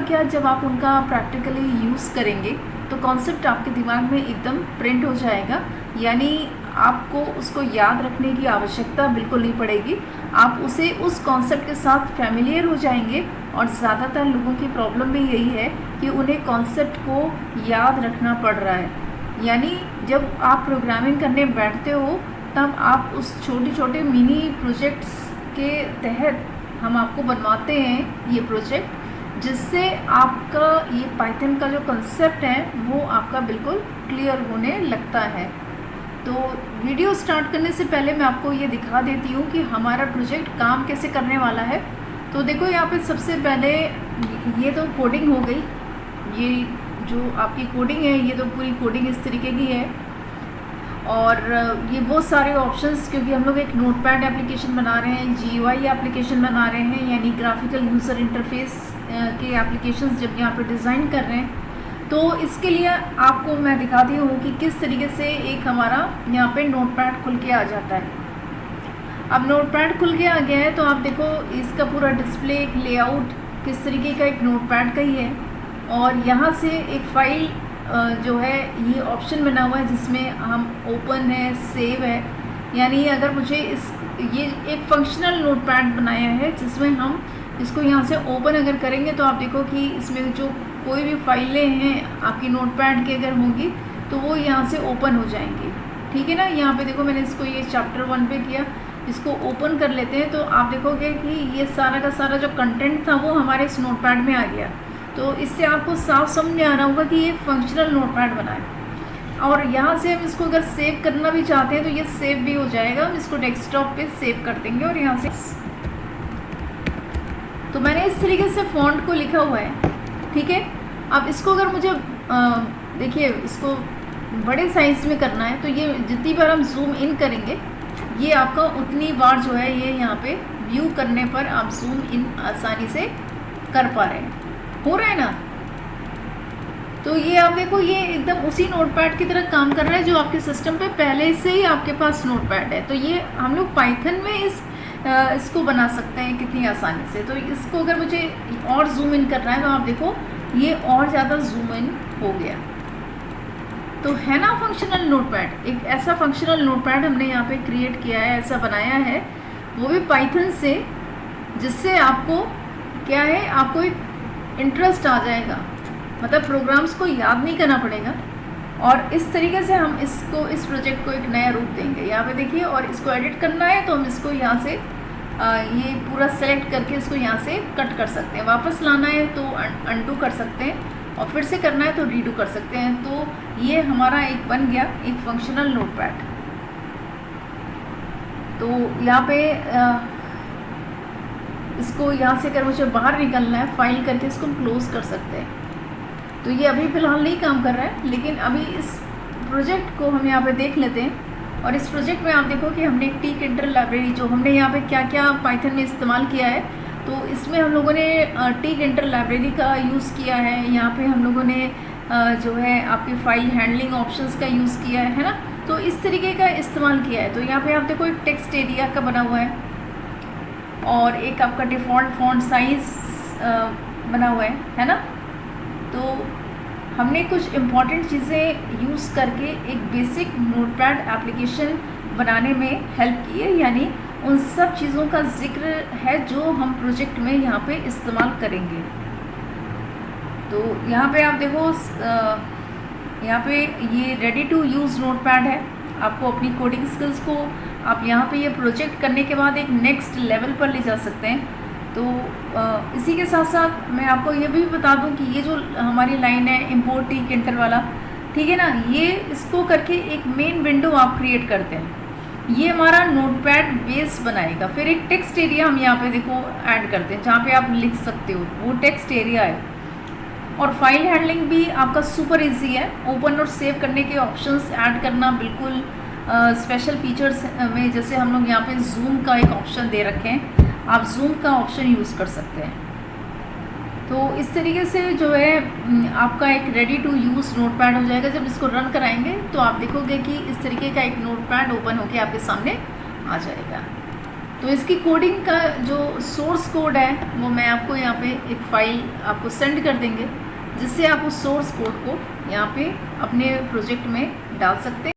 क्या, जब आप उनका प्रैक्टिकली यूज़ करेंगे तो कॉन्सेप्ट आपके दिमाग में एकदम प्रिंट हो जाएगा, यानी आपको उसको याद रखने की आवश्यकता बिल्कुल नहीं पड़ेगी। आप उसे उस कॉन्सेप्ट के साथ फैमिलियर हो जाएंगे। और ज़्यादातर लोगों की प्रॉब्लम भी यही है कि उन्हें कॉन्सेप्ट को याद रखना पड़ रहा है। यानी जब आप प्रोग्रामिंग करने बैठते हो तब आप उस छोटे छोटे मिनी प्रोजेक्ट्स के तहत हम आपको बनवाते हैं ये प्रोजेक्ट, जिससे आपका ये पाइथन का जो कंसेप्ट है वो आपका बिल्कुल क्लियर होने लगता है। तो वीडियो स्टार्ट करने से पहले मैं आपको ये दिखा देती हूँ कि हमारा प्रोजेक्ट काम कैसे करने वाला है। तो देखो यहाँ पे सबसे पहले ये तो कोडिंग हो गई, ये जो आपकी कोडिंग है ये तो पूरी कोडिंग इस तरीके की है। और ये बहुत सारे ऑप्शंस, क्योंकि हम लोग एक नोटपैड एप्लीकेशन बना रहे हैं, GUI एप्लीकेशन बना रहे हैं, यानी ग्राफिकल यूज़र इंटरफेस के एप्लीकेशंस जब यहाँ पे डिज़ाइन कर रहे हैं, तो इसके लिए आपको मैं दिखाती हूँ कि किस तरीके से एक हमारा यहाँ पे नोटपैड खुल के आ जाता है। अब नोटपैड खुल के आ गया है तो आप देखो इसका पूरा डिस्प्ले, एक लेआउट किस तरीके का एक नोटपैड का ही है। और यहाँ से एक फ़ाइल जो है ये ऑप्शन बना हुआ है जिसमें हम ओपन है, सेव है, यानी अगर मुझे ये एक फंक्शनल नोटपैड बनाया है जिसमें हम इसको यहाँ से ओपन अगर करेंगे तो आप देखो कि इसमें जो कोई भी फाइलें हैं आपकी नोटपैड की अगर होंगी तो वो यहाँ से ओपन हो जाएंगी। ठीक है ना। यहाँ पे देखो मैंने इसको ये चैप्टर 1 पे किया, इसको ओपन कर लेते हैं तो आप देखोगे कि ये सारा का सारा जो कंटेंट था वो हमारे इस नोटपैड में आ गया। तो इससे आपको साफ समझ में आ रहा होगा कि ये फंक्शनल नोटपैड बना है। और यहाँ से हम इसको अगर सेव करना भी चाहते हैं तो ये सेव भी हो जाएगा। हम इसको डेस्कटॉप पे सेव कर देंगे और यहाँ से तो मैंने इस तरीके से फ़ॉन्ट को लिखा हुआ है। ठीक है। अब इसको अगर मुझे देखिए इसको बड़े साइज़ में करना है तो ये जितनी बार हम जूम इन करेंगे ये आपका उतनी बार जो है ये यहाँ पे व्यू करने पर आप जूम इन आसानी से कर पा रहे हैं। हो रहा है ना। तो ये आप देखो ये एकदम उसी नोटपैड की तरह काम कर रहा है जो आपके सिस्टम पे पहले से ही आपके पास नोटपैड है। तो ये हम लोग पाइथन में इसको बना सकते हैं कितनी आसानी से। तो इसको अगर मुझे और जूम इन करना है तो आप देखो ये और ज़्यादा जूम इन हो गया। तो है ना फंक्शनल नोटपैड, एक ऐसा फंक्शनल नोटपैड हमने यहाँ पे क्रिएट किया है, ऐसा बनाया है, वो भी पाइथन से, जिससे आपको क्या है, आपको एक इंटरेस्ट आ जाएगा, मतलब प्रोग्राम्स को याद नहीं करना पड़ेगा। और इस तरीके से हम इसको, इस प्रोजेक्ट को एक नया रूप देंगे। यहाँ पे देखिए, और इसको एडिट करना है तो हम इसको यहाँ से ये पूरा सेलेक्ट करके इसको यहाँ से कट कर सकते हैं। वापस लाना है तो अनडू कर सकते हैं, और फिर से करना है तो रीडू कर सकते हैं। तो ये हमारा एक बन गया एक फंक्शनल नोटपैड। तो यहाँ पे इसको यहाँ से अगर मुझे बाहर निकलना है, फाइल करके इसको क्लोज़ कर सकते हैं। तो ये अभी फ़िलहाल नहीं काम कर रहा है, लेकिन अभी इस प्रोजेक्ट को हम यहाँ पे देख लेते हैं। और इस प्रोजेक्ट में आप देखो कि हमने एक tkinter लाइब्रेरी, जो हमने यहाँ पे क्या क्या पाइथन में इस्तेमाल किया है, तो इसमें हम लोगों ने tkinter लाइब्रेरी का यूज़ किया है। यहाँ पे हम लोगों ने जो है आपके फाइल हैंडलिंग ऑप्शंस का यूज़ किया है ना। तो इस तरीके का इस्तेमाल किया है। तो यहाँ पे आप देखो एक टेक्स्ट एरिया का बना हुआ है, और एक आपका डिफ़ॉल्ट फॉन्ट साइज़ बना हुआ है ना। तो हमने कुछ इम्पॉर्टेंट चीज़ें यूज़ करके एक बेसिक नोटपैड एप्लीकेशन बनाने में हेल्प की है, यानी उन सब चीज़ों का जिक्र है जो हम प्रोजेक्ट में यहाँ पे इस्तेमाल करेंगे। तो यहाँ पे आप देखो यहाँ पे ये रेडी टू यूज़ नोटपैड है। आपको अपनी कोडिंग स्किल्स को आप यहाँ पे ये प्रोजेक्ट करने के बाद एक नेक्स्ट लेवल पर ले जा सकते हैं। तो इसी के साथ साथ मैं आपको ये भी बता दूं कि ये जो हमारी लाइन है इम्पोर्ट tkinter वाला, ठीक है ना, ये इसको करके एक मेन विंडो आप क्रिएट करते हैं। ये हमारा नोटपैड बेस बनाएगा। फिर एक टेक्स्ट एरिया हम यहाँ पे देखो ऐड करते हैं जहाँ पे आप लिख सकते हो, वो टेक्स्ट एरिया है। और फाइल हैंडलिंग भी आपका सुपर इजी है। ओपन और सेव करने के ऑप्शंस ऐड करना बिल्कुल स्पेशल फीचर्स में, जैसे हम लोग यहाँ पे जूम का एक ऑप्शन दे रखे हैं, आप जूम का ऑप्शन यूज़ कर सकते हैं। तो इस तरीके से जो है आपका एक रेडी टू यूज़ नोटपैड हो जाएगा। जब इसको रन कराएंगे तो आप देखोगे कि इस तरीके का एक नोटपैड ओपन होके आपके सामने आ जाएगा। तो इसकी कोडिंग का जो सोर्स कोड है वो मैं आपको यहाँ पे एक फ़ाइल आपको सेंड कर देंगे, जिससे आप उस सोर्स कोड को यहाँ पे अपने प्रोजेक्ट में डाल सकते हैं।